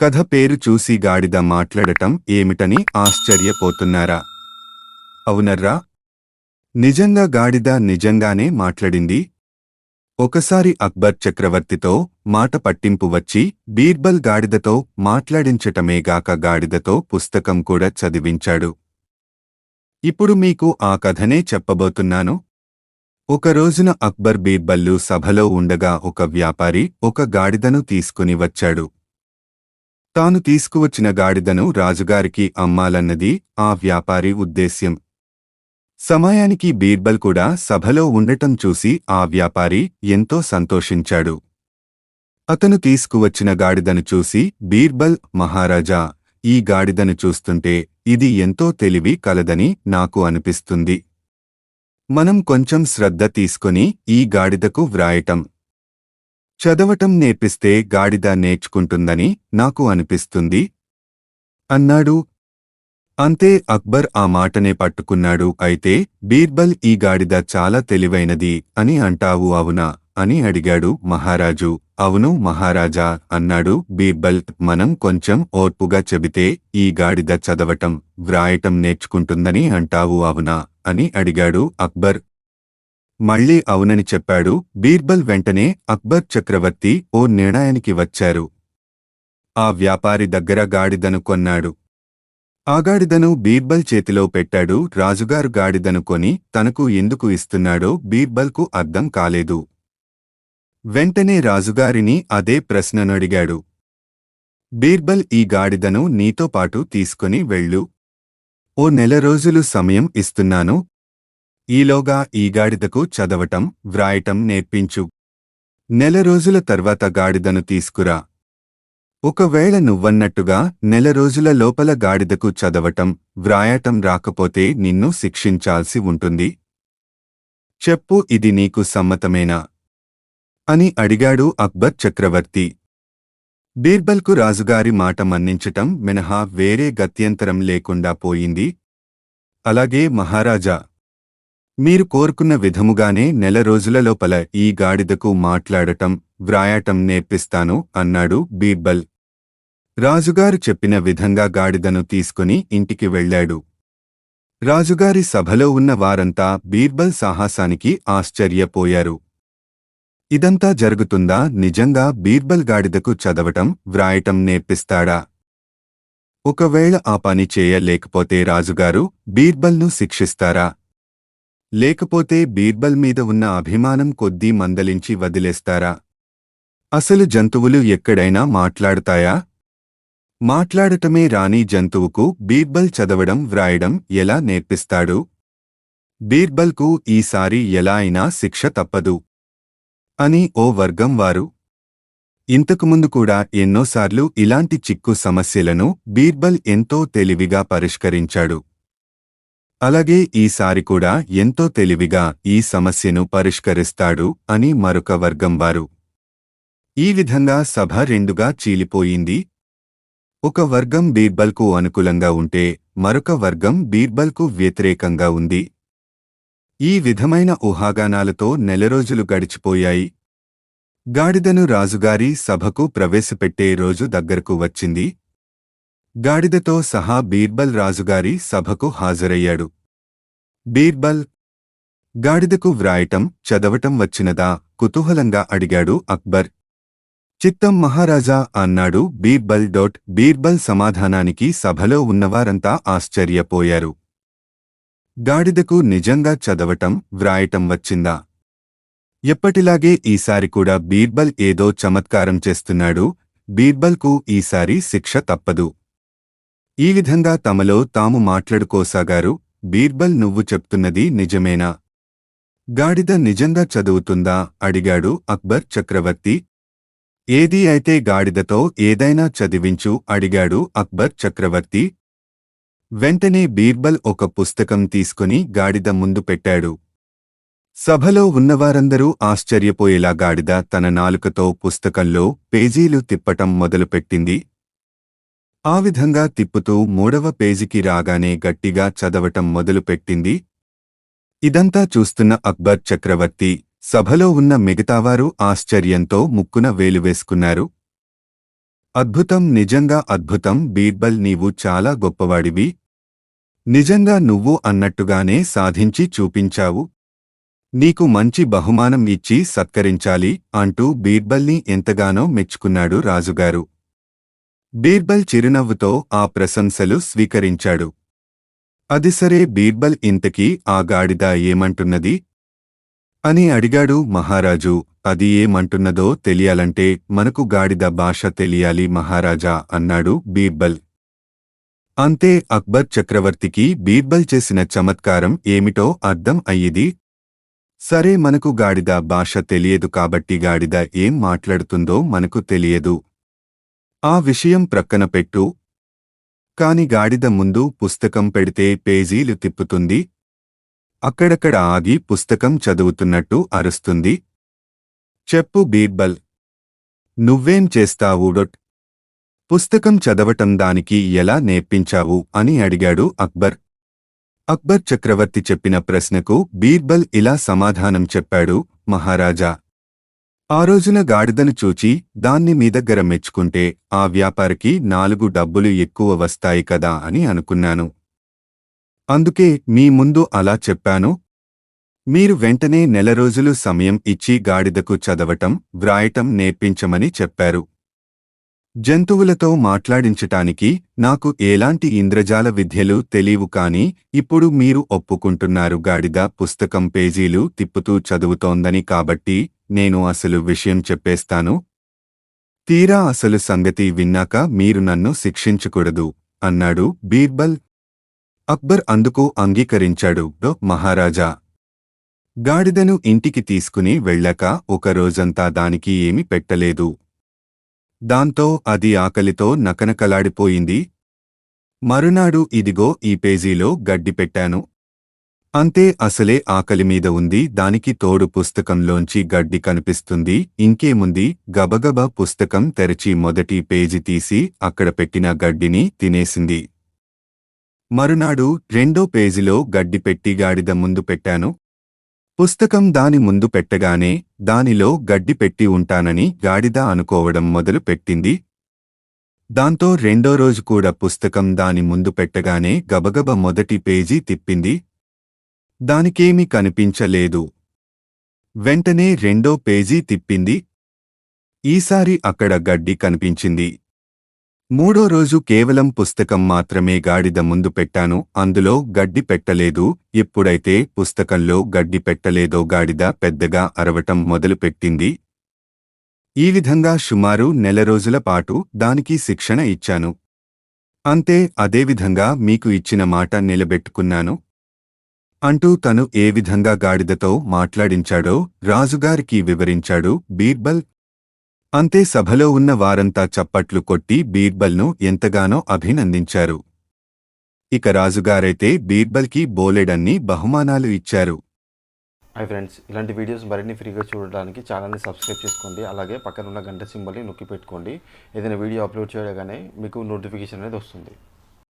కథ పేరు చూసి గాడిద మాట్లాడటం ఏమిటని ఆశ్చర్యపోతున్నారా? అవునర్రా, నిజంగా గాడిద నిజంగానే మాట్లాడింది. ఒకసారి అక్బర్ చక్రవర్తితో మాట పట్టింపు వచ్చి బీర్బల్ గాడిదతో మాట్లాడించటమేగాక గాడిదతో పుస్తకం కూడా చదివించాడు. ఇప్పుడు మీకు ఆ కథనే చెప్పబోతున్నాను. ఒక రోజున అక్బర్ బీర్బల్లు సభలో ఉండగా ఒక వ్యాపారి ఒక గాడిదను తీసుకుని వచ్చాడు. తాను తీసుకువచ్చిన గాడిదను రాజుగారికి అమ్మాలన్నది ఆ వ్యాపారి ఉద్దేశ్యం. సమయానికి బీర్బల్ కూడా సభలో ఉండటం చూసి ఆ వ్యాపారి ఎంతో సంతోషించాడు. అతను తీసుకువచ్చిన గాడిదను చూసి బీర్బల్, మహారాజా, ఈ గాడిదను చూస్తుంటే ఇది ఎంతో తెలివి కలదని నాకు అనిపిస్తుంది. మనం కొంచెం శ్రద్ధ తీసుకొని ఈ గాడిదకు వ్రాయటం, చదవటం నేర్పిస్తే గాడిద నేర్చుకుంటుందని నాకు అనిపిస్తుంది అన్నాడు. అంతే, అక్బర్ ఆ మాటనే పట్టుకున్నాడు. అయితే బీర్బల్, ఈ గాడిద చాలా తెలివైనది అని అంటావు అవునా అని అడిగాడు. మహారాజు, అవును మహారాజా అన్నాడు బీర్బల్. మనం కొంచెం ఓర్పుగా చెబితే ఈ గాడిద చదవటం, వ్రాయటం నేర్చుకుంటుందని అంటావు అవునా అని అడిగాడు అక్బర్. మళ్ళీ అవునని చెప్పాడు బీర్బల్. వెంటనే అక్బర్ చక్రవర్తి ఓ నిర్ణయానికి వచ్చారు. ఆ వ్యాపారి దగ్గర గాడిదను కొన్నాడు. ఆ గాడిదను బీర్బల్ చేతిలో పెట్టాడు. రాజుగారు గాడిదను కొని తనకు ఎందుకు ఇస్తున్నాడో బీర్బల్కు అర్థం కాలేదు. వెంటనే రాజుగారిని అదే ప్రశ్ననడిగాడు. బీర్బల్, ఈ గాడిదను నీతో పాటు తీసుకుని వెళ్ళు. ఓ నెల రోజులు సమయం ఇస్తున్నాను. ఈలోగా ఈ గాడిదకు చదవటం, వ్రాయటం నేర్పించు. నెల రోజుల తర్వాత గాడిదను తీసుకురా. ఒకవేళ నువ్వన్నట్టుగా నెల రోజుల లోపల గాడిదకు చదవటం, వ్రాయటం రాకపోతే నిన్ను శిక్షించాల్సి ఉంటుంది. చెప్పు, ఇది నీకు సమ్మతమేనా అని అడిగాడు అక్బర్ చక్రవర్తి. బీర్బల్కు రాజుగారి మాట మన్నించటం మినహా వేరే గత్యంతరం లేకుండా పోయింది. అలాగే మహారాజా, మీరు కోరుకున్న విధముగానే నెల రోజుల లోపల ఈ గాడిదకు మాట్లాడటం, వ్రాయటం నేర్పిస్తాను అన్నాడు బీర్బల్. రాజుగారు చెప్పిన విధంగా గాడిదను తీసుకుని ఇంటికి వెళ్ళాడు. రాజుగారి సభలో ఉన్న వారంతా బీర్బల్ సాహసానికి ఆశ్చర్యపోయారు. ఇదంతా జరుగుతుందా? నిజంగా బీర్బల్ గాడిదకు చదవటం, వ్రాయటం నేర్పిస్తాడా? ఒకవేళ ఆ పని చేయలేకపోతే రాజుగారు బీర్బల్ను శిక్షిస్తారా? లేకపోతే బీర్బల్ మీద ఉన్న అభిమానం కొద్దీ మందలించి వదిలేస్తారా? అసలు జంతువులు ఎక్కడైనా మాట్లాడతాయా? మాట్లాడటమే రాని జంతువుకు బీర్బల్ చదవడం, వ్రాయడం ఎలా నేర్పిస్తాడు? బీర్బల్కు ఈసారి ఎలా అయినా శిక్ష తప్పదు అని ఓ వర్గం వారు. ఇంతకుముందు కూడా ఎన్నోసార్లు ఇలాంటి చిక్కు సమస్యలను బీర్బల్ ఎంతో తెలివిగా పరిష్కరించాడు. అలాగే ఈసారి కూడా ఎంతో తెలివిగా ఈ సమస్యను పరిష్కరిస్తాడు అని మరొక వర్గం వారు. ఈ విధంగా సభ రెండుగా చీలిపోయింది. ఒక వర్గం బీర్బల్కు అనుకూలంగా ఉంటే మరొక వర్గం బీర్బల్కు వ్యతిరేకంగా ఉంది. ఈ విధమైన ఊహాగానాలతో నెలరోజులు గడిచిపోయాయి. గాడిదను రాజుగారి సభకు ప్రవేశపెట్టే రోజు దగ్గరకు వచ్చింది. గాడిదతో సహా బీర్బల్ రాజుగారి సభకు హాజరయ్యాడు. బీర్బల్, గాడిదకు వ్రాయటం, చదవటం వచ్చినదా? కుతూహలంగా అడిగాడు అక్బర్. చిత్తం మహారాజా అన్నాడు బీర్బల్. బీర్బల్ సమాధానానికి సభలో ఉన్నవారంతా ఆశ్చర్యపోయారు. గాడిదకు నిజంగా చదవటం, వ్రాయటం వచ్చిందా? ఎప్పటిలాగే ఈసారి కూడా బీర్బల్ ఏదో చమత్కారం చేస్తున్నాడు. బీర్బల్కు ఈసారి శిక్ష తప్పదు. ఈ విధంగా తమలో తాము మాట్లాడుకోసాగారు. బీర్బల్, నువ్వు చెప్తున్నది నిజమేనా? గాడిద నిజంగా చదువుతుందా అడిగాడు అక్బర్ చక్రవర్తి. ఏదీ అయితే గాడిదతో ఏదైనా చదివించు అడిగాడు అక్బర్ చక్రవర్తి. వెంటనే బీర్బల్ ఒక పుస్తకం తీసుకుని గాడిద ముందు పెట్టాడు. సభలో ఉన్నవారందరూ ఆశ్చర్యపోయేలా గాడిద తన నాలుకతో పుస్తకంలో పేజీలు తిప్పటం మొదలుపెట్టింది. ఆ విధంగా తిప్పుతూ 3వ పేజీకి రాగానే గట్టిగా చదవటం మొదలుపెట్టింది. ఇదంతా చూస్తున్న అక్బర్ చక్రవర్తి, సభలో ఉన్న మిగతావారు ఆశ్చర్యంతో ముక్కున వేలు వేసుకున్నారు. అద్భుతం, నిజంగా అద్భుతం బీర్బల్, నీవు చాలా గొప్పవాడివి. నిజంగా నువ్వు అన్నట్టుగానే సాధించి చూపించావు. నీకు మంచి బహుమానం ఇచ్చి సత్కరించాలి అంటూ బీర్బల్ని ఎంతగానో మెచ్చుకున్నాడు రాజుగారు. బీర్బల్ చిరునవ్వుతో ఆ ప్రశంసలు స్వీకరించాడు. అది సరే, బీర్బల్, ఇంతకీ ఆ గాడిద ఏమంటున్నది అని అడిగాడు మహారాజు. అది ఏమంటున్నదో తెలియాలంటే మనకు గాడిద భాష తెలియాలి మహారాజా అన్నాడు బీర్బల్. అంతే, అక్బర్ చక్రవర్తికి బీర్బల్ చేసిన చమత్కారం ఏమిటో అర్థం అయ్యిది. సరే, మనకు గాడిద భాష తెలియదు కాబట్టి గాడిద ఏం మాట్లాడుతుందో మనకు తెలియదు. ఆ విషయం ప్రక్కన పెట్టు. కాని గాడిద ముందు పుస్తకం పెడితే పేజీలు తిప్పుతుంది. అక్కడక్కడ ఆగి పుస్తకం చదువుతున్నట్టు అరుస్తుంది. చెప్పు బీర్బల్, నువ్వేం చేస్తావు? పుస్తకం చదవటం దానికి ఎలా నేర్పించావు అని అడిగాడు అక్బర్. అక్బర్ చక్రవర్తి చెప్పిన ప్రశ్నకు బీర్బల్ ఇలా సమాధానం చెప్పాడు. మహారాజా, ఆ రోజున గాడిదను చూచి దాన్ని మీ దగ్గర మెచ్చుకుంటే ఆ వ్యాపారికి 4 డబ్బులు ఎక్కువ వస్తాయి కదా అని అనుకున్నాను. అందుకే మీ ముందు అలా చెప్పాను. మీరు వెంటనే 4 రోజులు సమయం ఇచ్చి గాడిదకు చదవటం, వ్రాయటం నేర్పించమని చెప్పారు. జంతువులతో మాట్లాడించటానికి నాకు ఎలాంటి ఇంద్రజాల విద్యలు తెలియవు, కాని ఇప్పుడు మీరు ఒప్పుకుంటున్నారు గాడిద పుస్తకం పేజీలు తిప్పుతూ చదువుతోందని. కాబట్టి నేను అసలు విషయం చెప్పేస్తాను. తీరా అసలు సంగతి విన్నాక మీరు నన్ను శిక్షించకూడదు అన్నాడు బీర్బల్. అక్బర్ అందుకు అంగీకరించాడు. మహారాజా, గాడిదను ఇంటికి తీసుకుని వెళ్ళాక ఒక రోజంతా దానికి ఏమీ పెట్టలేదు. దాంతో అది ఆకలితో నకనకలాడిపోయింది. మరునాడు ఇదిగో ఈ పేజీలో గడ్డి పెట్టాను. అంతే, అసలే ఆకలిమీద ఉంది. దానికి తోడు పుస్తకంలోంచి గడ్డి కనిపిస్తుంది. ఇంకేముంది, గబగబా పుస్తకం తెరచి మొదటి పేజీ తీసి అక్కడ పెట్టిన గడ్డిని తినేసింది. మరునాడు రెండో పేజీలో గడ్డి పెట్టి గాడిద ముందు పెట్టాను. పుస్తకం దాని ముందు పెట్టగానే దానిలో గడ్డి పెట్టి ఉంటానని గాడిద అనుకోవడం మొదలు పెట్టింది. దాంతో రెండో రోజు కూడా పుస్తకం దాని ముందు పెట్టగానే గబగబ మొదటి పేజీ తిప్పింది. దానికేమీ కనిపించలేదు. వెంటనే రెండో పేజీ తిప్పింది. ఈసారి అక్కడ గడ్డి కనిపించింది. మూడో రోజు కేవలం పుస్తకం మాత్రమే గాడిద ముందు పెట్టాను. అందులో గడ్డి పెట్టలేదు. ఎప్పుడైతే పుస్తకంలో గడ్డి పెట్టలేదో గాడిద పెద్దగా అరవటం మొదలుపెట్టింది. ఈ విధంగా సుమారు 4 రోజుల పాటు దానికి శిక్షణ ఇచ్చాను. అంతే, అదేవిధంగా మీకు ఇచ్చిన మాట నిలబెట్టుకున్నాను అంటూ తను ఏ విధంగా గాడిదతో మాట్లాడించాడో రాజుగారికి వివరించాడు బీర్బల్. అంతే, సభలో ఉన్న వారంతా చప్పట్లు కొట్టి బీర్బల్ను ఎంతగానో అభినందించారు. ఇక రాజుగారైతే బీర్బల్కి బోలెడన్ని బహుమానాలు ఇచ్చారు. హాయ్ ఫ్రెండ్స్, ఇలాంటి వీడియోస్ మరిన్ని ఫ్రీగా చూడడానికి ఛానల్ని సబ్స్క్రైబ్ చేసుకోండి. అలాగే పక్కన ఉన్న గంట సింబల్ని నొక్కి పెట్టుకోండి. ఏదైనా వీడియో అప్లోడ్ చేయగానే మీకు నోటిఫికేషన్ అనేది వస్తుంది.